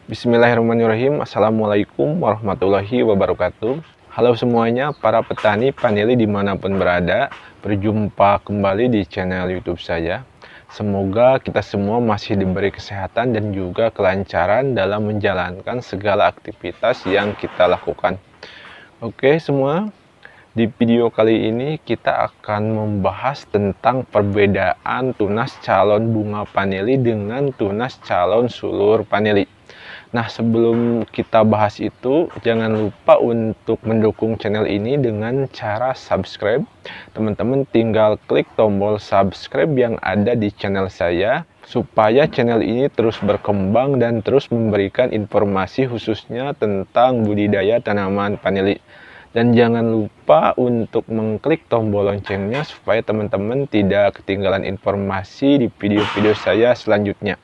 Bismillahirrahmanirrahim. Assalamualaikum warahmatullahi wabarakatuh. Halo semuanya, para petani paneli dimanapun berada. Berjumpa kembali di channel YouTube saya. Semoga kita semua masih diberi kesehatan dan juga kelancaran dalam menjalankan segala aktivitas yang kita lakukan. Oke semua, di video kali ini kita akan membahas tentang perbedaan tunas calon bunga paneli dengan tunas calon sulur paneli. Nah, sebelum kita bahas itu, jangan lupa untuk mendukung channel ini dengan cara subscribe. Teman-teman tinggal klik tombol subscribe yang ada di channel saya, supaya channel ini terus berkembang dan terus memberikan informasi khususnya tentang budidaya tanaman paneli. Dan jangan lupa untuk mengklik tombol loncengnya supaya teman-teman tidak ketinggalan informasi di video-video saya selanjutnya.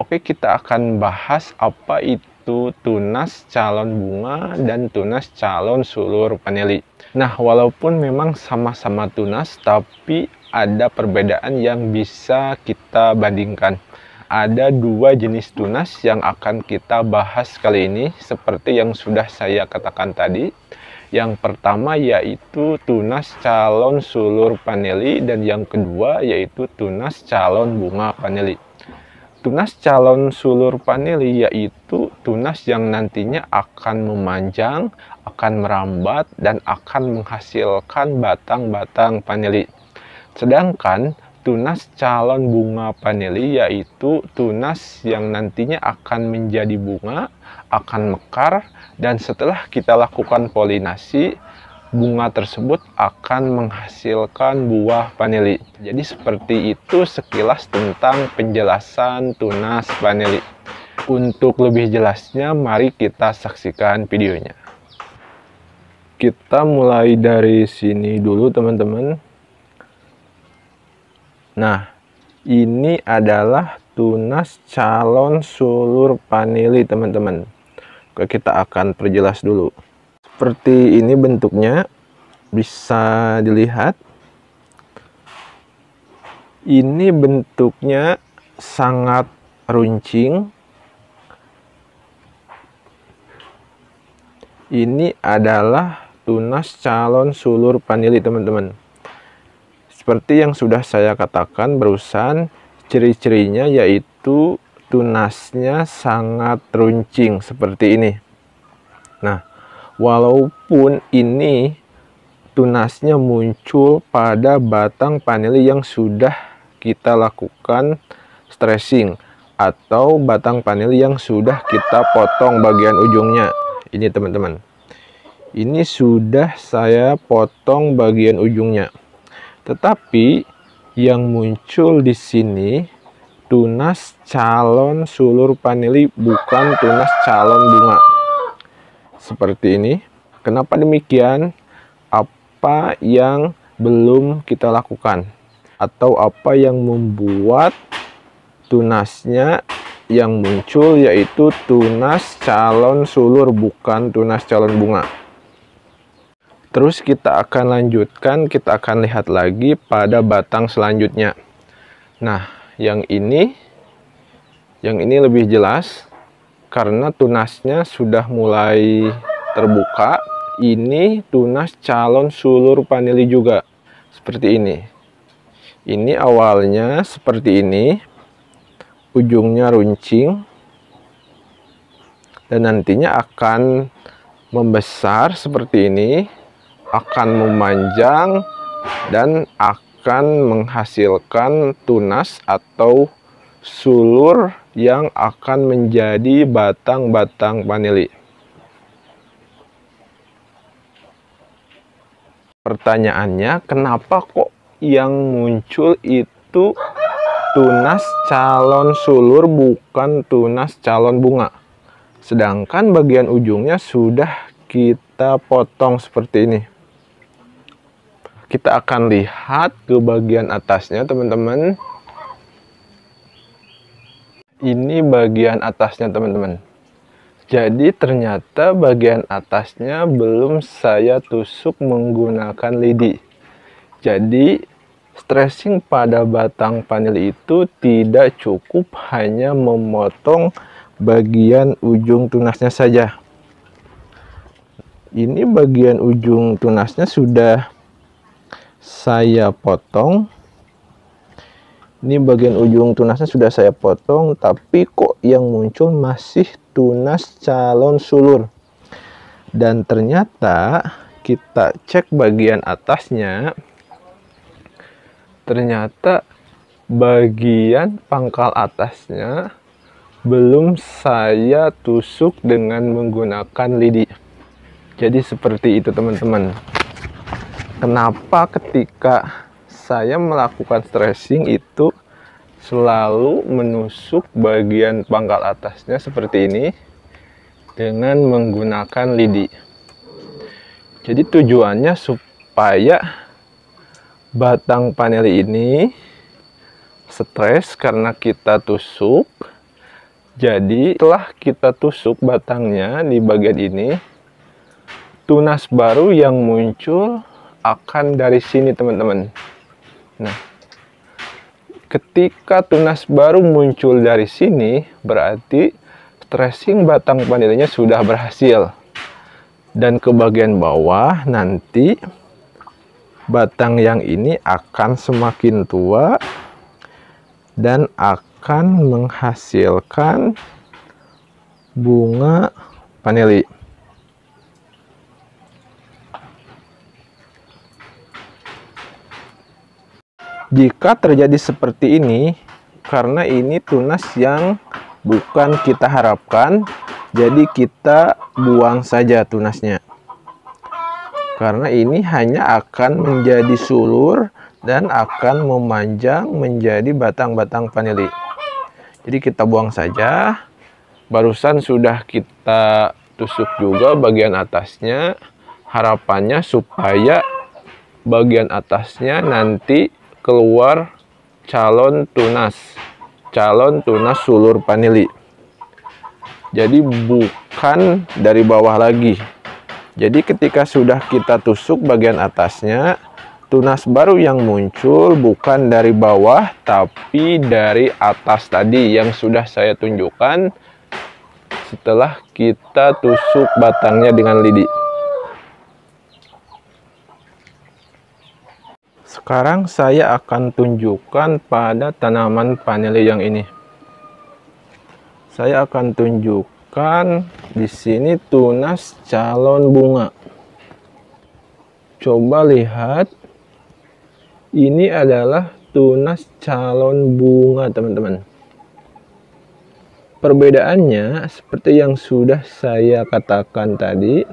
Oke, kita akan bahas apa itu tunas calon bunga dan tunas calon sulur paneli. Nah, walaupun memang sama-sama tunas, tapi ada perbedaan yang bisa kita bandingkan. Ada dua jenis tunas yang akan kita bahas kali ini, seperti yang sudah saya katakan tadi. Yang pertama yaitu tunas calon sulur paneli, dan yang kedua yaitu tunas calon bunga paneli. Tunas calon sulur paneli yaitu tunas yang nantinya akan memanjang, akan merambat, dan akan menghasilkan batang-batang paneli. Sedangkan tunas calon bunga paneli yaitu tunas yang nantinya akan menjadi bunga, akan mekar, dan setelah kita lakukan polinasi, bunga tersebut akan menghasilkan buah paneli. Jadi seperti itu sekilas tentang penjelasan tunas paneli. Untuk lebih jelasnya, mari kita saksikan videonya. Kita mulai dari sini dulu teman-teman. Nah, ini adalah tunas calon sulur paneli teman-teman. Oke, kita akan perjelas dulu. Seperti ini bentuknya, bisa dilihat. Ini bentuknya sangat runcing. Ini adalah tunas calon sulur paneli teman-teman. Seperti yang sudah saya katakan barusan, ciri-cirinya yaitu tunasnya sangat runcing seperti ini. Nah, walaupun ini tunasnya muncul pada batang paneli yang sudah kita lakukan stressing atau batang paneli yang sudah kita potong bagian ujungnya. Ini teman-teman, ini sudah saya potong bagian ujungnya. Tetapi yang muncul di sini tunas calon sulur paneli, bukan tunas calon bunga. Seperti ini. Kenapa demikian? Apa yang belum kita lakukan? Atau apa yang membuat tunasnya yang muncul yaitu tunas calon sulur, bukan tunas calon bunga? Terus kita akan lanjutkan, kita akan lihat lagi pada batang selanjutnya. Nah, yang ini lebih jelas karena tunasnya sudah mulai terbuka. Ini tunas calon sulur paneli juga seperti ini. Ini awalnya seperti ini, ujungnya runcing, dan nantinya akan membesar seperti ini, akan memanjang, dan akan menghasilkan tunas atau sulur yang akan menjadi batang-batang paneli. Pertanyaannya, kenapa kok yang muncul itu tunas calon sulur, bukan tunas calon bunga? Sedangkan bagian ujungnya sudah kita potong seperti ini. Kita akan lihat ke bagian atasnya teman-teman. Ini bagian atasnya teman-teman. Jadi ternyata bagian atasnya belum saya tusuk menggunakan lidi. Jadi stressing pada batang paneli itu tidak cukup hanya memotong bagian ujung tunasnya saja. Ini bagian ujung tunasnya sudah saya potong. Ini bagian ujung tunasnya sudah saya potong, tapi kok yang muncul masih tunas calon sulur. Dan ternyata kita cek bagian atasnya, ternyata bagian pangkal atasnya belum saya tusuk dengan menggunakan lidi. Jadi seperti itu teman-teman. Kenapa ketika saya melakukan stressing itu selalu menusuk bagian pangkal atasnya seperti ini dengan menggunakan lidi. Jadi tujuannya supaya batang paneli ini stres karena kita tusuk. Jadi setelah kita tusuk batangnya di bagian ini, tunas baru yang muncul akan dari sini teman-teman. Nah, ketika tunas baru muncul dari sini, berarti stressing batang panelinya sudah berhasil. Dan ke bagian bawah nanti batang yang ini akan semakin tua dan akan menghasilkan bunga paneli. Jika terjadi seperti ini, karena ini tunas yang bukan kita harapkan, jadi kita buang saja tunasnya. Karena ini hanya akan menjadi sulur dan akan memanjang menjadi batang-batang paneli. Jadi kita buang saja. Barusan sudah kita tusuk juga bagian atasnya. Harapannya supaya bagian atasnya nanti keluar calon tunas sulur paneli. Jadi bukan dari bawah lagi. Jadi ketika sudah kita tusuk bagian atasnya, tunas baru yang muncul bukan dari bawah tapi dari atas tadi yang sudah saya tunjukkan setelah kita tusuk batangnya dengan lidi. Sekarang saya akan tunjukkan pada tanaman paneli yang ini. Saya akan tunjukkan di sini tunas calon bunga. Coba lihat, ini adalah tunas calon bunga, teman-teman. Perbedaannya seperti yang sudah saya katakan tadi,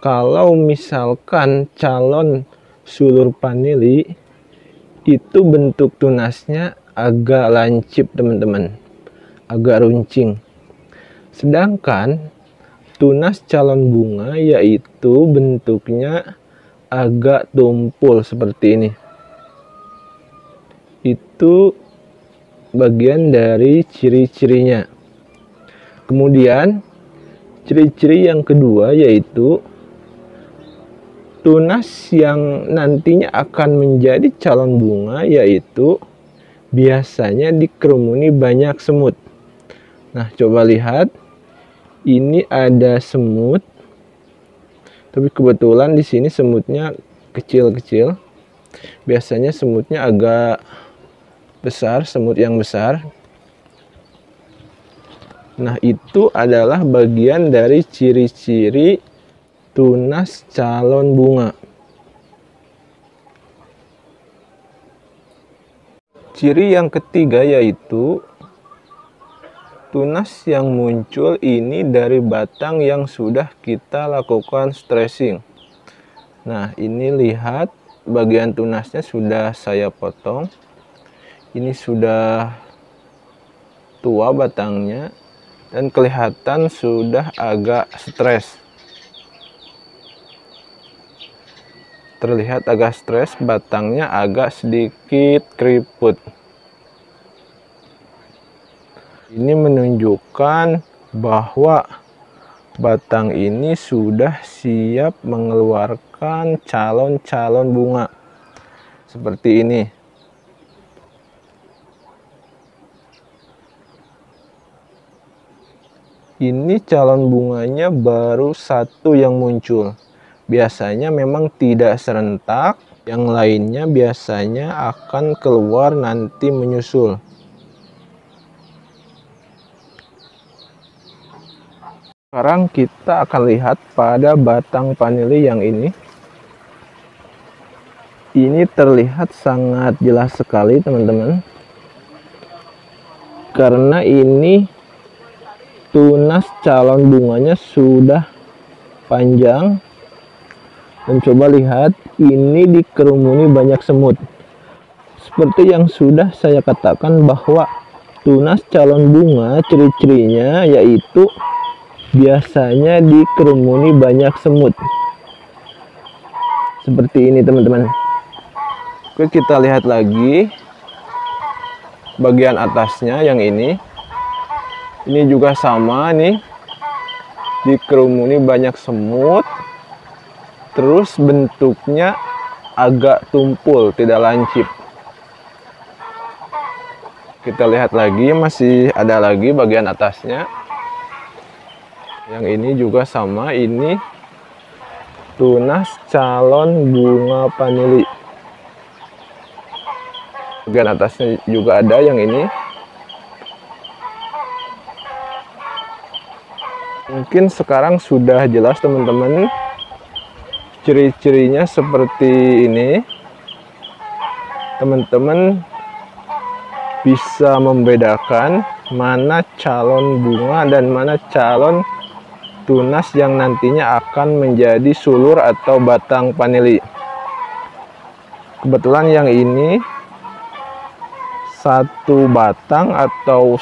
kalau misalkan calon sulur paneli itu bentuk tunasnya agak lancip teman-teman, agak runcing. Sedangkan tunas calon bunga yaitu bentuknya agak tumpul seperti ini. Itu bagian dari ciri-cirinya. Kemudian ciri-ciri yang kedua yaitu tunas yang nantinya akan menjadi calon bunga yaitu biasanya dikerumuni banyak semut. Nah, coba lihat, ini ada semut, tapi kebetulan di sini semutnya kecil-kecil. Biasanya semutnya agak besar, semut yang besar. Nah, itu adalah bagian dari ciri-ciri tunas calon bunga. Ciri yang ketiga yaitu tunas yang muncul ini dari batang yang sudah kita lakukan stressing. Nah, ini lihat bagian tunasnya sudah saya potong. Ini sudah tua batangnya dan kelihatan sudah agak stres. Terlihat agak stres, batangnya agak sedikit keriput. Ini menunjukkan bahwa batang ini sudah siap mengeluarkan calon-calon bunga. Seperti ini. Ini calon bunganya baru satu yang muncul. Biasanya memang tidak serentak, yang lainnya biasanya akan keluar nanti menyusul. Sekarang kita akan lihat pada batang vanili yang ini. Ini terlihat sangat jelas sekali teman-teman. Karena ini tunas calon bunganya sudah panjang. Dan coba lihat, ini dikerumuni banyak semut. Seperti yang sudah saya katakan bahwa tunas calon bunga ciri-cirinya yaitu biasanya dikerumuni banyak semut. Seperti ini teman-teman. Oke, kita lihat lagi bagian atasnya yang ini. Ini juga sama nih, dikerumuni banyak semut. Terus bentuknya agak tumpul, tidak lancip. Kita lihat lagi, masih ada lagi bagian atasnya. Yang ini juga sama, ini tunas calon bunga vanili. Bagian atasnya juga ada yang ini. Mungkin sekarang sudah jelas teman-teman, ciri-cirinya seperti ini. Teman-teman bisa membedakan mana calon bunga dan mana calon tunas yang nantinya akan menjadi sulur atau batang vanili. Kebetulan yang ini satu batang atau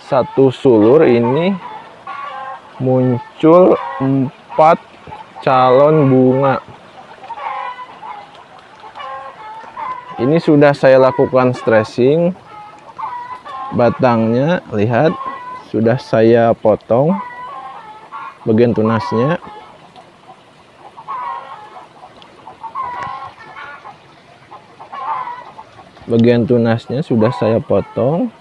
satu sulur ini muncul 4 calon bunga. Ini sudah saya lakukan stressing batangnya, lihat sudah saya potong bagian tunasnya. Bagian tunasnya sudah saya potong.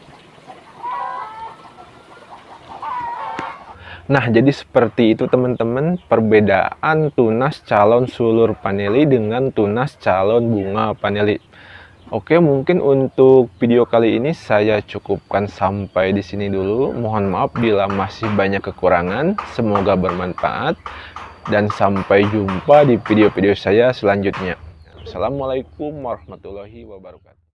Nah, jadi seperti itu teman-teman perbedaan tunas calon sulur vanili dengan tunas calon bunga vanili. Oke, mungkin untuk video kali ini saya cukupkan sampai di sini dulu. Mohon maaf bila masih banyak kekurangan. Semoga bermanfaat dan sampai jumpa di video-video saya selanjutnya. Assalamualaikum warahmatullahi wabarakatuh.